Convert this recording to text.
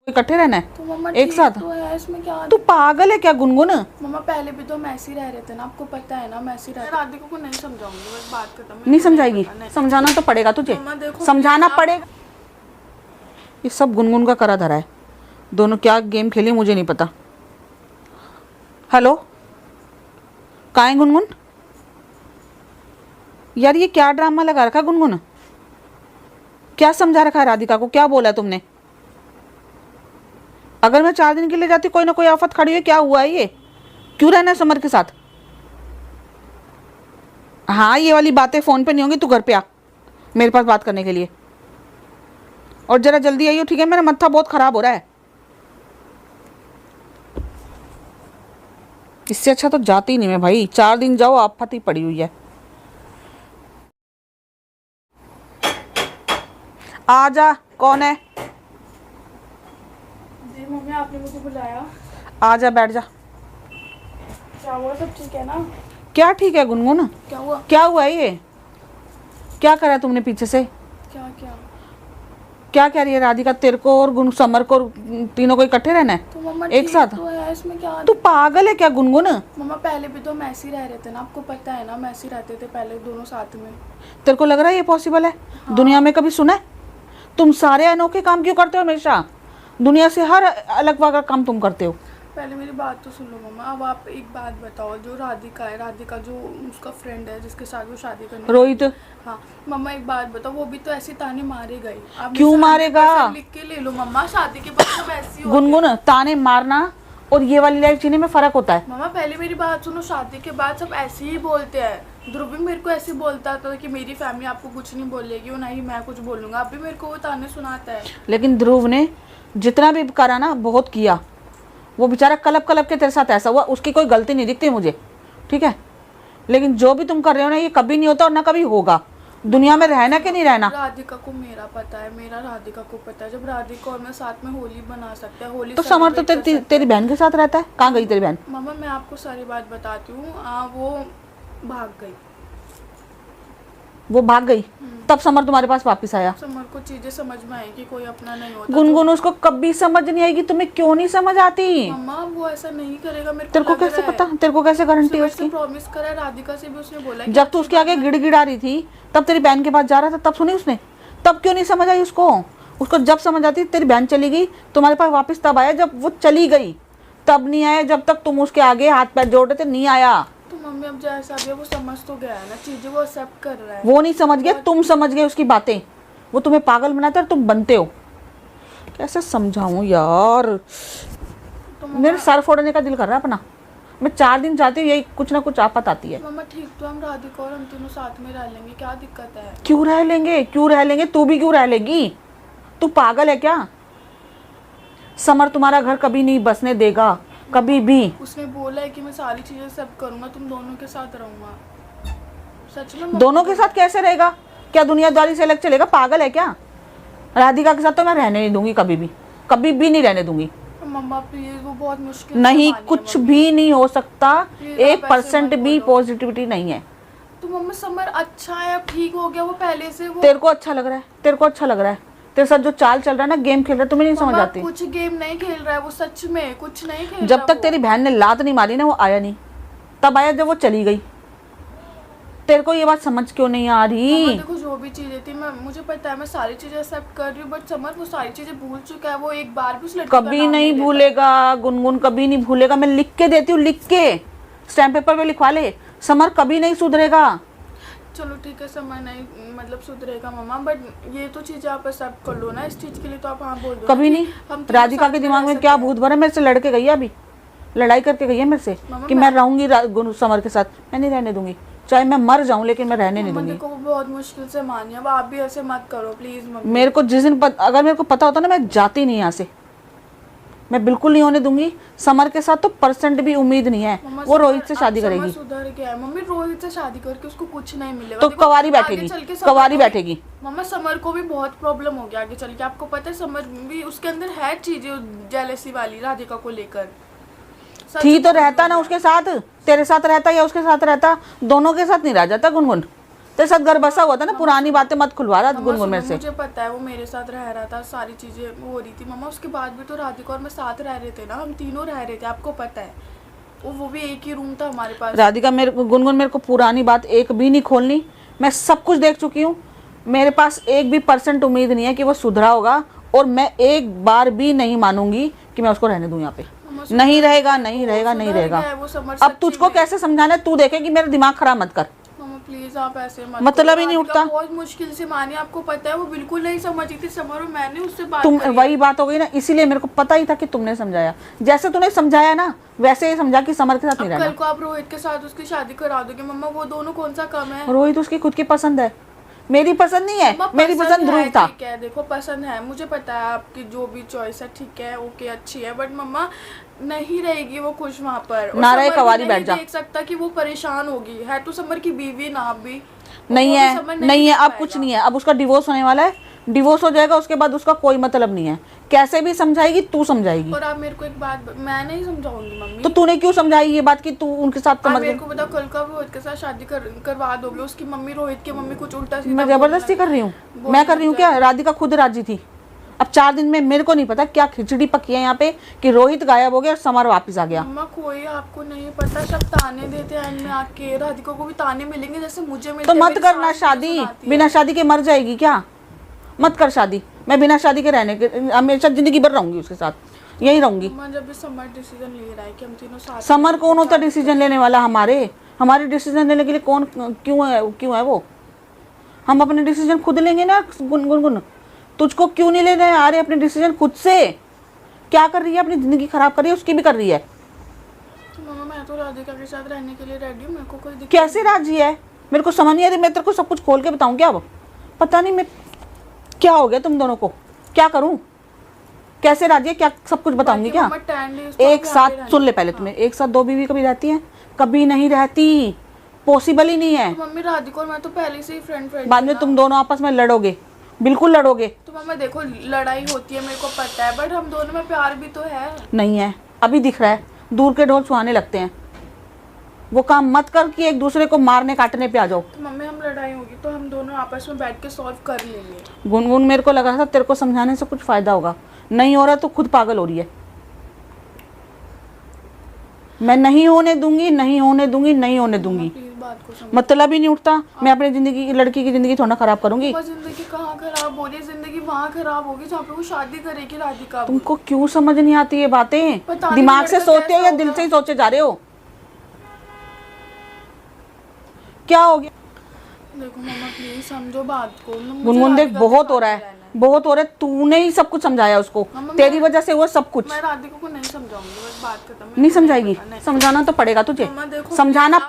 इकट्ठे रहना है तो मम्मा एक साथ? तो है, इसमें क्या तू पागल है क्या गुनगुन? मम्मा पहले भी तो मैसी रह रहे थे ना, आपको पता है ना मैसी रह राधिका को नहीं समझाऊंगी, बस बात खत्म। नहीं समझाएगी? समझाना तो पड़ेगा तुझे, मम्मा देखो समझाना पड़ेगा। ये सब गुनगुन का करा धरा है। दोनों क्या गेम खेली मुझे नहीं पता। हेलो, कहाँ है गुनगुन? यार ये क्या ड्रामा लगा रखा गुनगुन? क्या समझा रखा है राधिका को? क्या बोला तुमने? अगर मैं 4 दिन के लिए जाती कोई ना कोई आफत खड़ी है। क्या हुआ है ये? क्यों रहना है समर के साथ? हाँ ये वाली बातें फोन पे नहीं होंगी, तू घर पे आ मेरे पास बात करने के लिए। और जरा जल्दी आइयो, ठीक है? मेरा मत्था बहुत खराब हो रहा है। इससे अच्छा तो जाती नहीं मैं भाई। 4 दिन जाओ, आफत ही पड़ी हुई है। आ जा। कौन है? जी मम्मी आपने मुझे बुलाया। आ जा, बैठ जा। क्या हुआ, सब ठीक है ना? क्या ठीक है गुनगुन? क्या हुआ? क्या हुआ है ये? क्या करा तुमने पीछे से? क्या क्या क्या कह रही है राधिका? तेरे को और समर को, तीनों को इकट्ठे रहना है तो मम्मा एक साथ? तो है, इसमें क्या तू पागल है क्या गुनगुन? मम्मा पहले भी तो मैसी रह रहे थे ना, आपको पता है ना, मैसी रहते थे पहले दोनों साथ में। तेरे को लग रहा है ये पॉसिबल है? हाँ। दुनिया में कभी सुना है? तुम सारे अनोखे काम क्यों करते हो हमेशा? दुनिया से हर अलग वगैरह काम तुम करते हो। पहले मेरी बात तो सुन लो मम्मा। अब आप एक बात बताओ, जो राधिका है, राधिका जो उसका फ्रेंड है जिसके साथ वो शादी करने रोहित। हाँ मम्मा एक बात बताओ, वो भी तो ऐसी ताने मारेगा ही। आप क्यों मारेगा? लिख के ले लो मम्मा, शादी के बाद सब ऐसी गुनगुन, ताने मारना और ये वाली लाइफ जीने में फर्क होता है। मम्मा पहले मेरी बात सुनो, शादी के बाद सब ऐसे ही बोलते हैं। ध्रुव भी मेरे को ऐसे बोलता था कि मेरी फैमिली आपको कुछ नहीं बोलेगी और ना ही मैं कुछ बोलूंगा। अब भी मेरे को वो ताने सुनाता है। लेकिन ध्रुव ने जितना भी करा ना, बहुत किया। वो बेचारा कलप कलप के तेरे साथ ऐसा हुआ, उसकी कोई गलती नहीं दिखती मुझे, ठीक है? लेकिन जो भी तुम कर रहे हो ना, ये कभी नहीं होता और ना कभी होगा। दुनिया में रहना कि नहीं रहना? राधिका को मेरा पता है, मेरा राधिका को पता है। जब राधिका और मैं साथ में होली बना सकते हैं, होली तो समर तो तेरी बहन के साथ रहता है। कहाँ गई तेरी बहन? मम्मा मैं आपको सारी बात बताती हूँ। वो भाग गई। वो भाग गई? तब समर तुम्हारे पास वापस आया? समर को चीजें समझ में आई कि कोई अपना नहीं होता। गुनगुन, उसको कभी समझ नहीं आएगी। तुम्हें क्यों नहीं समझ आती? मम्मा वो ऐसा नहीं करेगा, मेरे तेरे को कैसे पता? तेरे को कैसे गारंटी है उसकी? प्रॉमिस करा है, राधिका से भी उसने बोला। जब तू उसके आगे गिड़गिड़ा रही थी, तब तेरी बहन के पास जा रहा था, तब सुनी उसने? तब क्यों नहीं समझ आई उसको? उसको जब समझ आती, तेरी बहन चली गई, तुम्हारे पास वापस तब आया जब वो चली गई। तब नहीं आया जब तक तुम उसके आगे हाथ पैर जोड़ रहे थे, नहीं आया। तो मम्मी अब जैसा भी है वो समझ तो गया है ना चीजें, वो एक्सेप्ट कर रहा है। वो नहीं समझ गया, तुम समझ गए उसकी बातें। वो तुम्हें पागल बनाता है और तुम बनते हो। कैसे समझाऊं यार? तो मेरे सर फोड़ने का दिल कर रहा है अपना। मैं 4 दिन चाहती हूँ, यही कुछ ना कुछ आफत आती है। मम्मा ठीक, तो हम राधिका और हम तीनों साथ में रह लेंगे, क्या दिक्कत है? क्यों रह लेंगे? क्यों रह लेंगे? तू भी क्यों रह लेगी? तू पागल है क्या? समर तुम्हारा घर कभी नहीं बसने देगा, कभी भी। उसने बोला है कि मैं सारी चीजें सब करूंगा, तुम दोनों के साथ रहूंगा। सच में? दोनों के साथ कैसे रहेगा? क्या दुनियादारी से अलग चलेगा? पागल है क्या? राधिका के साथ तो मैं रहने नहीं दूंगी, कभी भी, कभी भी नहीं रहने दूंगी। मम्मा प्लीज, वो बहुत मुश्किल नहीं, कुछ भी नहीं हो सकता। 1% भी पॉजिटिविटी नहीं है। तो मम्मा समर अच्छा है, अब ठीक हो गया वो पहले से। वो तेरे को अच्छा लग रहा है? तेरे को अच्छा लग रहा है? तेरे साथ जो चाल चल रहा है ना, गेम खेल रहा है, तुम्हें नहीं समझ आती? कुछ गेम नहीं खेल रहा है वो, सच में कुछ नहीं खेल रहा। जब तक तेरी बहन ने लात नहीं मारी ना, वो आया नहीं। तब आया जब वो चली गई। तेरे को ये बात समझ क्यों नहीं आ रही? देखो जो भी चीजें थी, मुझे पता है मैं सारी चीजें एक्सेप्ट कर रही हूँ, बट समर वो सारी चीजें भूल चुका है। वो एक बार भी उस लड़की का कभी नाम नहीं लेता। भूलेगा गुनगुन, कभी नहीं भूलेगा। मैं लिख के देती हूँ, लिख के स्टैम्प पेपर पे लिखवा ले। समर कभी नहीं सुधरेगा। चलो ठीक है, समर नहीं मतलब सुधरेगा मम्मा, बट ये तो चीजें आप एक्सेप्ट कर लो ना। इस चीज के लिए तो आप हाँ बोल दो। कभी नहीं। राधिका के दिमाग में क्या भूत भरा? मेरे से लड़के गई है, अभी लड़ाई करके गई है मेरे से कि मैं रहूंगी समर के साथ। मैं नहीं रहने दूंगी, चाहे मैं मर जाऊं, लेकिन मैं रहने नहीं दूंगी। देखो वो बहुत मुश्किल से मानी, अब आप भी ऐसे मत करो प्लीज मम्मी। मेरे को जिस दिन अगर मेरे को पता होता ना, मैं जाती नहीं यहाँ से। मैं बिल्कुल नहीं होने दूंगी। समर के साथ तो % भी उम्मीद नहीं है। वो रोहित से शादी करेगी। सुधर गया है मम्मी, रोहित से शादी करके उसको कुछ नहीं मिलेगा। तो कवारी बैठेगी, कवारी बैठेगी। मम्मा समर को भी बहुत प्रॉब्लम हो गया आगे चल के, आपको पता है। समर भी उसके अंदर है चीजें जेलसी वाली राधिका को लेकर। थी तो रहता ना उसके साथ, तेरे साथ रहता या उसके साथ रहता, दोनों के साथ नहीं रह जाता गुनगुन। तेरे साथ घर बसा हुआ था ना, पुरानी बातें मत खुलवा रहा मम्मा गुनगुन मेरे सुनो, से। मुझे पता है वो मेरे साथ रह रहा था, सारी चीजें हो रही थी मम्मा, उसके बाद भी तो राधिका और मैं साथ रह रहे थे ना, हम तीनों रह रहे थे, आपको पता है। वो भी एक ही रूम था हमारे पास। राधिका मेरे को, गुनगुन मेरे को पुरानी बात एक भी नहीं खोलनी, मैं सब कुछ देख चुकी हूँ। मेरे पास 1% उम्मीद नहीं है कि वो सुधरा होगा, और मैं एक बार भी नहीं मानूंगी कि मैं उसको रहने दूं यहाँ पे। मम्मा, नहीं रहेगा, नहीं रहेगा, नहीं सुधर रहेगा। गया है वो समर अब सच्ची तुझको में। कैसे समझाना है, तू देखेगी, मेरा दिमाग खराब मत कर। मम्मा प्लीज आप ऐसे मत मतलब करो। ही नहीं राधिका उठता। बहुत मुश्किल से मानी, आपको पता है वो बिल्कुल नहीं समझी थी समर, और मैंने उससे बात तुम, करी। वही बात हो गई ना, इसीलिए मेरे को पता ही था कि तुमने समझाया। जैसे तूने समझाया ना, वैसे ही समझा कि समर के साथ नहीं अब कल रहना। को आप रोहित के साथ उसकी शादी करा दोगे मम्मा, वो दोनों कौन सा कम है? रोहित उसकी खुद की पसंद है, मेरी पसंद नहीं है। मम्मा, मेरी पसंद ध्रुव है, था। ठीक है, देखो पसंद है, मुझे पता है आपकी जो भी चॉइस है, ठीक है, ओके, अच्छी है, बट मम्मा नहीं रहेगी वो खुश वहाँ पर। और ना रहे, समर भी कवारी नहीं बैठ जा। देख सकता कि वो परेशान होगी, है तो समर की बीवी ना आप भी। नहीं वो भी है, समर नहीं है, देख अब कुछ पाएगा। नहीं है। अब उसका डिवोर्स होने वाला है, डिवोर्स हो जाएगा, उसके बाद उसका कोई मतलब नहीं है। कैसे भी समझाएगी, तू समझाएगी। और आप मेरे को एक बात, मैं नहीं समझाऊंगी मम्मी। तो तूने क्यों समझाई ये बात कि तू उनके साथ आप समझ मेरे गई? को बताओ, कल का रोहित के साथ शादी करवा दोगे, उसकी मम्मी, रोहित की मम्मी कुछ उल्टा सीधा मैं जबरदस्ती कर रही हूँ? मैं कर रही हूँ क्या? राधिका खुद राजी थी। अब 4 दिन में मेरे को नहीं पता क्या खिचड़ी पकी है यहाँ पे कि रोहित गायब हो गया और समर वापस आ गया। मम्मा कोई आपको नहीं पता, सब ताने देते हैं एंड में आके। राधिका को भी ताने मिलेंगे जैसे मुझे मिलते तो हैं, मत मेरी करना सास मुझे शादी, सुनाती है। बिना शादी के मर जाएगी क्या? मत कर शादी। मैं बिना शादी के रहने के हमेशा जिंदगी भर रहूंगी उसके साथ, यही रहूंगी। मम्मा जब भी समर डिसीजन ले रहा है कि हम तीनों साथ समर कौन होता डिसीजन लेने वाला? हमारे डिसीजन लेने के लिए कौन, क्यों है वो? हम अपने डिसीजन खुद लेंगे ना। गुनगुन, तुझको क्यों नहीं लेने आ रहे अपने डिसीजन खुद से? क्या कर रही है? अपनी जिंदगी खराब कर रही है, उसकी भी कर रही है। तो मम्मा मैं तो राधिका के साथ रहने के लिए रेडी हूँ, मेरे को कोई दिक्कत कैसे राजी है? मेरे को समझ नहीं आ रही। मैं तेरे को सब कुछ खोल के बताऊं क्या? अब पता नहीं मैं क्या हो गया तुम दोनों को, क्या करूं? कैसे राजी है? क्या सब कुछ बताऊंगी क्या? मम्मा 10 days तो एक अभी आगे साथ रहने सुन ले पहले, तुम्हें एक साथ 2 बीवी कभी रहती हैं? कभी नहीं रहती, पॉसिबल ही नहीं है। तो मम्मी राधिका और मैं तो पहले से ही फ्रेंड बाद में तुम दोनों आपस में लड़ोगे, बिल्कुल लड़ोगे। तो मम्मा देखो लड़ाई होती है, मेरे को पता है, बट हम दोनों में प्यार भी तो है। नहीं है, अभी दिख रहा है। दूर के ढोल सुहाने लगते हैं। वो काम मत कर कि एक दूसरे को मारने काटने पे आ जाओ। तो मम्मी हम लड़ाई होगी तो हम दोनों आपस में बैठ के सॉल्व कर लेंगे। गुनगुन, मेरे को लग रहा था तेरे को समझाने से कुछ फायदा होगा, नहीं हो रहा तो खुद पागल हो रही है। मैं नहीं होने दूंगी, नहीं होने दूंगी, नहीं होने दूंगी। प्लीज बात को समझ। मतलब ही नहीं उठता। मैं अपनी जिंदगी, लड़की की जिंदगी थोड़ा खराब करूंगी? मम्मा जिंदगी कहाँ खराब हो रही है? जिंदगी वहाँ खराब होगी जहाँ पे वो शादी करेगी राधिका। तुमको क्यों समझ नहीं आती ये बातें? पता नहीं दिमाग से लड़का सोचते हो कैसा या दिल होगा? से ही सोचे जा रहे हो? क्या हो गया? देखो मम्मा प्लीज समझो बात को। मुझे गुनगुन देख, राधिका बहुत के हो साथ रहा ही है, रहना बहुत हो रहा है। तूने ही सब कुछ समझाया उसको, मम्मा, तेरी वजह से हुआ सब कुछ। मैं राधिका को नहीं समझाऊंगी, बस बात खत्म। नहीं समझाएगी? समझाना तो पड़ेगा तुझे, मम्मा देखो समझाना